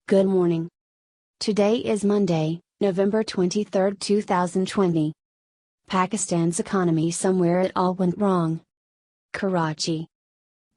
Good morning. Today is Monday, November 23, 2020. Pakistan's economy, somewhere it all went wrong. Karachi.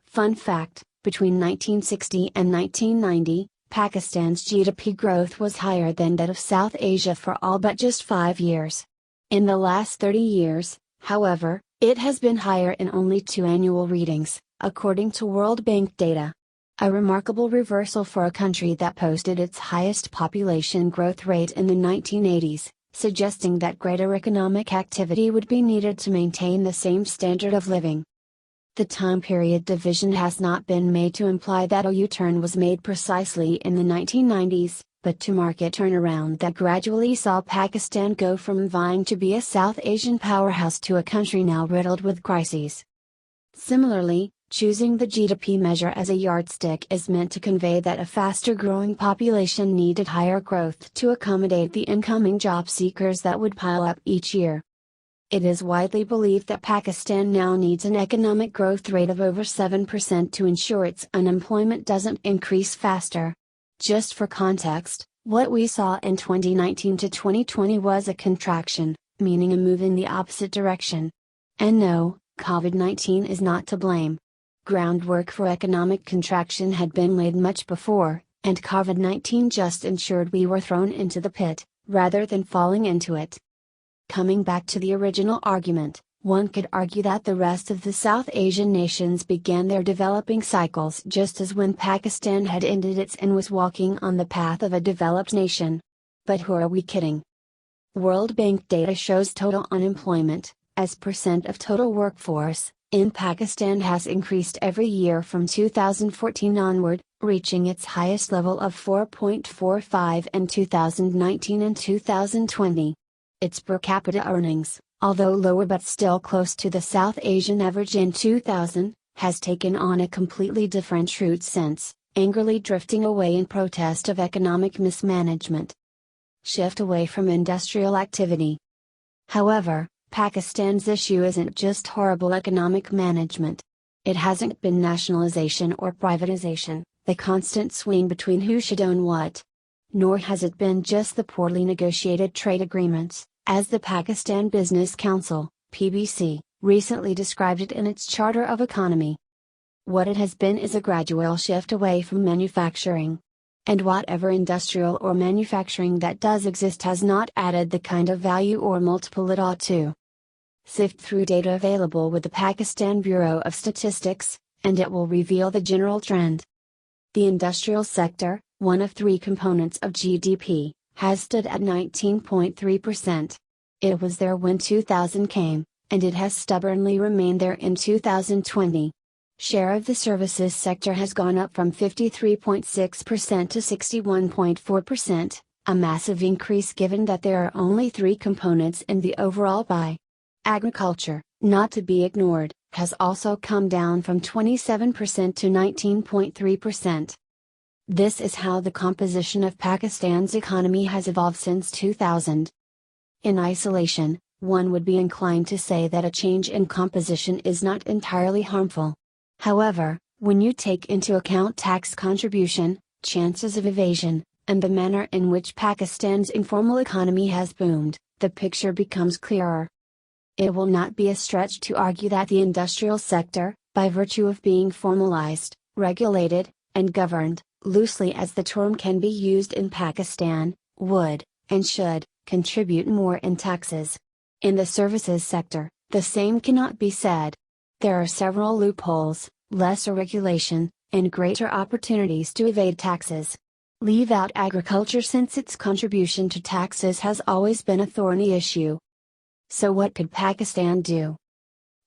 Fun fact, between 1960 and 1990, Pakistan's GDP growth was higher than that of South Asia for all but just 5 years. In the last 30 years, however, it has been higher in only 2 annual readings, according to World Bank data. A remarkable reversal for a country that posted its highest population growth rate in the 1980s, suggesting that greater economic activity would be needed to maintain the same standard of living. The time period division has not been made to imply that a U-turn was made precisely in the 1990s, but to mark a turnaround that gradually saw Pakistan go from vying to be a South Asian powerhouse to a country now riddled with crises. Similarly, choosing the GDP measure as a yardstick is meant to convey that a faster growing population needed higher growth to accommodate the incoming job seekers that would pile up each year. It is widely believed that Pakistan now needs an economic growth rate of over 7% to ensure its unemployment doesn't increase faster. Just for context, what we saw in 2019 to 2020 was a contraction, meaning a move in the opposite direction. And no, COVID-19 is not to blame. Groundwork for economic contraction had been laid much before, and COVID-19 just ensured we were thrown into the pit, rather than falling into it. Coming back to the original argument, one could argue that the rest of the South Asian nations began their developing cycles just as when Pakistan had ended its and was walking on the path of a developed nation. But who are we kidding? World Bank data shows total unemployment, as percent of total workforce, in Pakistan has increased every year from 2014 onward, reaching its highest level of 4.45 in 2019 and 2020. Its per capita earnings, although lower but still close to the South Asian average in 2000, has taken on a completely different route since, angrily drifting away in protest of economic mismanagement. Shift away from industrial activity. However, Pakistan's issue isn't just horrible economic management. It hasn't been nationalization or privatization, the constant swing between who should own what. Nor has it been just the poorly negotiated trade agreements, as the Pakistan Business Council, PBC, recently described it in its Charter of Economy. What it has been is a gradual shift away from manufacturing. And whatever industrial or manufacturing that does exist has not added the kind of value or multiple it ought to. Sift through data available with the Pakistan Bureau of Statistics, and it will reveal the general trend. The industrial sector, one of 3 components of GDP, has stood at 19.3%. It was there when 2000 came, and it has stubbornly remained there in 2020. Share of the services sector has gone up from 53.6% to 61.4%, a massive increase given that there are only 3 components in the overall pie. Agriculture, not to be ignored, has also come down from 27% to 19.3%. This is how the composition of Pakistan's economy has evolved since 2000. In isolation, one would be inclined to say that a change in composition is not entirely harmful. However, when you take into account tax contribution, chances of evasion, and the manner in which Pakistan's informal economy has boomed, the picture becomes clearer. It will not be a stretch to argue that the industrial sector, by virtue of being formalized, regulated, and governed, loosely as the term can be used in Pakistan, would, and should, contribute more in taxes. In the services sector, the same cannot be said. There are several loopholes, lesser regulation, and greater opportunities to evade taxes. Leave out agriculture since its contribution to taxes has always been a thorny issue. So what could Pakistan do?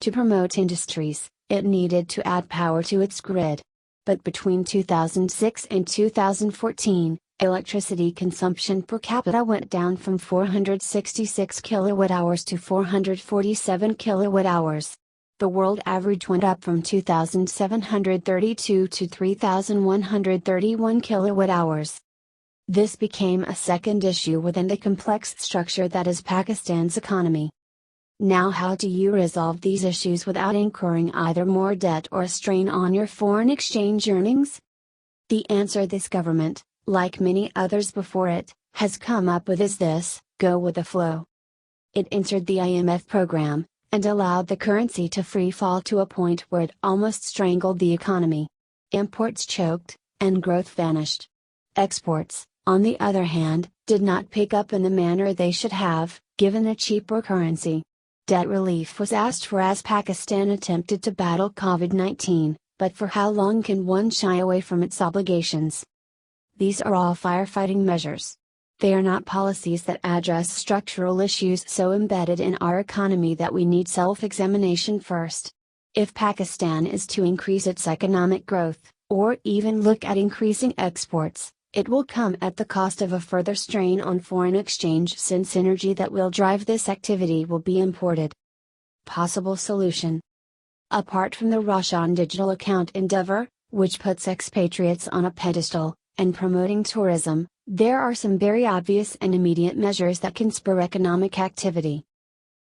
To promote industries, it needed to add power to its grid. But between 2006 and 2014, electricity consumption per capita went down from 466 kilowatt-hours to 447 kilowatt-hours. The world average went up from 2,732 to 3,131 kilowatt-hours. This became a second issue within the complex structure that is Pakistan's economy. Now, how do you resolve these issues without incurring either more debt or a strain on your foreign exchange earnings? The answer: this government, like many others before it, has come up with is this: go with the flow. It entered the IMF program, and allowed the currency to free fall to a point where it almost strangled the economy. Imports choked, and growth vanished. Exports, on the other hand, did not pick up in the manner they should have, given a cheaper currency. Debt relief was asked for as Pakistan attempted to battle COVID-19, but for how long can one shy away from its obligations? These are all firefighting measures. They are not policies that address structural issues so embedded in our economy that we need self-examination first. If Pakistan is to increase its economic growth, or even look at increasing exports, it will come at the cost of a further strain on foreign exchange, since energy that will drive this activity will be imported. Possible solution. Apart from the Roshan digital account endeavor, which puts expatriates on a pedestal, and promoting tourism, there are some very obvious and immediate measures that can spur economic activity.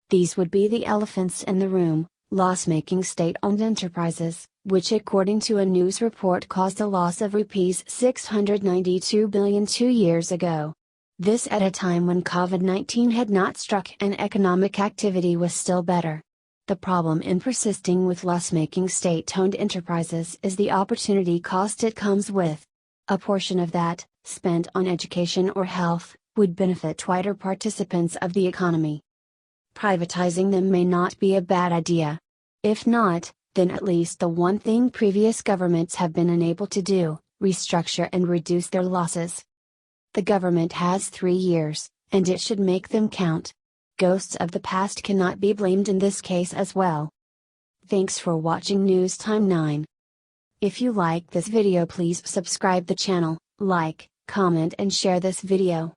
These would be the elephants in the room: loss-making state-owned enterprises, which according to a news report caused a loss of Rs 692 billion 2 years ago. This at a time when COVID-19 had not struck and economic activity was still better. The problem in persisting with loss-making state-owned enterprises is the opportunity cost it comes with. A portion of that, spent on education or health, would benefit wider participants of the economy. Privatizing them may not be a bad idea. If not, then at least the one thing previous governments have been unable to do: restructure and reduce their losses. The government has 3 years, and it should make them count. Ghosts of the past cannot be blamed in this case as well. Thanks for watching News Time 9. If you like this video, please subscribe the channel, like, comment and share this video.